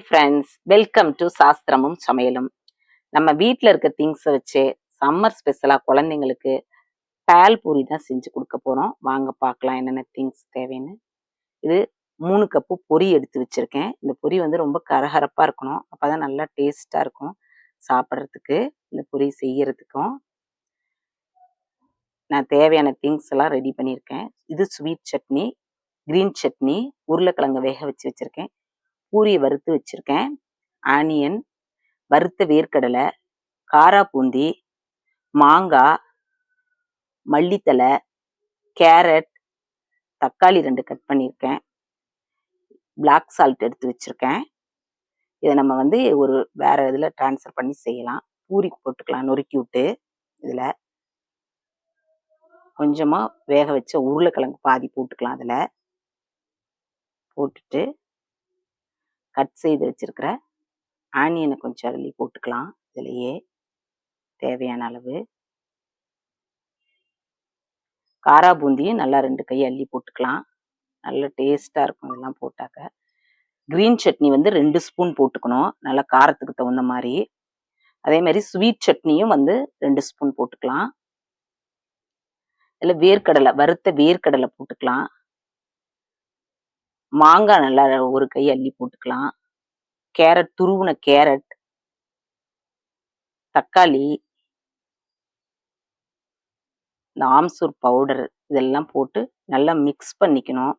Friends, welcome to சாஸ்திரமும் சமையலும். நம்ம வீட்டில் இருக்க திங்ஸை வச்சு சம்மர் ஸ்பெஷலாக குழந்தைங்களுக்கு பால் பூரி தான் செஞ்சு கொடுக்க போகிறோம். வாங்க பார்க்கலாம் என்னென்ன திங்ஸ் தேவைன்னு. இது 3 கப்பு பொரி எடுத்து வச்சுருக்கேன். இந்த பொரி வந்து ரொம்ப கரகரப்பாக இருக்கணும், அப்போ தான் நல்லா டேஸ்ட்டாக இருக்கும் சாப்பிட்றதுக்கு. இந்த பொரி செய்யறதுக்கும் நான் தேவையான திங்ஸ் எல்லாம் ரெடி பண்ணியிருக்கேன். இது ஸ்வீட் சட்னி, கிரீன் சட்னி, உருளைக்கிழங்கு வேக வச்சு வச்சுருக்கேன், பூரியை வறுத்து வச்சுருக்கேன், ஆனியன், வறுத்த வேர்க்கடலை, காரா பூந்தி, மாங்காய், மல்லித்தலை, கேரட், தக்காளி 2 கட் பண்ணியிருக்கேன், பிளாக் சால்ட் எடுத்து வச்சுருக்கேன். இதை நம்ம வந்து ஒரு வேற இதில் ட்ரான்ஸ்ஃபர் பண்ணி செய்யலாம். பூரிக்கு போட்டுக்கலாம் நொறுக்கி விட்டு. இதில் கொஞ்சமாக வேக வச்ச உருளைக்கிழங்கு பாதி போட்டுக்கலாம். அதில் போட்டுட்டு கட் செய்து வச்சுருக்கிற ஆனியனை கொஞ்சம் அதுலேயே போட்டுக்கலாம். இதுலேயே தேவையான அளவு காரா பூந்தியும் நல்லா 2 கை அள்ளி போட்டுக்கலாம். நல்ல டேஸ்ட்டாக இருக்கும் இதெல்லாம் போட்டாக்க. க்ரீன் சட்னி வந்து 2 ஸ்பூன் போட்டுக்கணும், நல்லா காரத்துக்கு தகுந்த மாதிரி. அதே மாதிரி ஸ்வீட் சட்னியும் வந்து 2 ஸ்பூன் போட்டுக்கலாம். இதில் வேர்க்கடலை, வறுத்த வேர்க்கடலை போட்டுக்கலாம். மாங்காய் நல்லா 1 கை அள்ளி போட்டுக்கலாம். கேரட், துருவின கேரட், தக்காளி, இந்த ஆம்சூர் பவுடர் இதெல்லாம் போட்டு நல்லா மிக்ஸ் பண்ணிக்கணும்.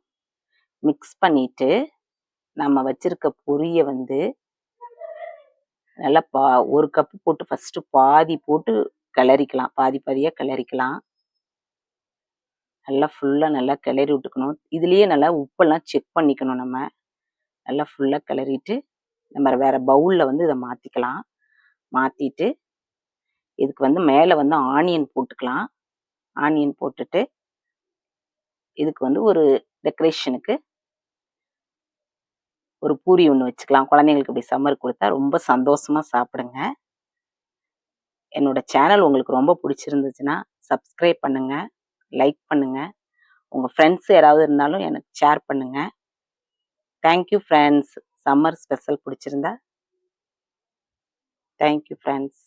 மிக்ஸ் பண்ணிட்டு நம்ம வச்சிருக்க பொரியை வந்து நல்லா 1 கப்பு போட்டு ஃபஸ்ட்டு பாதி போட்டு கிளறிக்கலாம். பாதி பாதியாக கிளறிக்கலாம். நல்லா ஃபுல்லாக நல்லா கிளறி விட்டுக்கணும். இதுலேயே நல்லா உப்பெல்லாம் செக் பண்ணிக்கணும். நம்ம நல்லா ஃபுல்லாக கிளறிட்டு நம்ம வேறு பவுலில் வந்து இதை மாற்றிக்கலாம். மாற்றிட்டு இதுக்கு வந்து மேலே வந்து ஆனியன் போட்டுக்கலாம். ஆனியன் போட்டுட்டு இதுக்கு வந்து ஒரு டெக்கரேஷனுக்கு ஒரு பூரி ஒன்று வச்சுக்கலாம். குழந்தைங்களுக்கு இப்படி சம்மர் கொடுத்தா ரொம்ப சந்தோஷமாக சாப்பிடுங்க. என்னோட சேனல் உங்களுக்கு ரொம்ப பிடிச்சிருந்துச்சுன்னா சப்ஸ்கிரைப் பண்ணுங்கள், லைக் பண்ணுங்கள். உங்கள் ஃப்ரெண்ட்ஸ் யாராவது இருந்தாலும் எனக்கு ஷேர் பண்ணுங்கள். Thank you friends. சம்மர் ஸ்பெஷல் பிடிச்சிருந்தா தேங்க்யூ ஃப்ரெண்ட்ஸ்.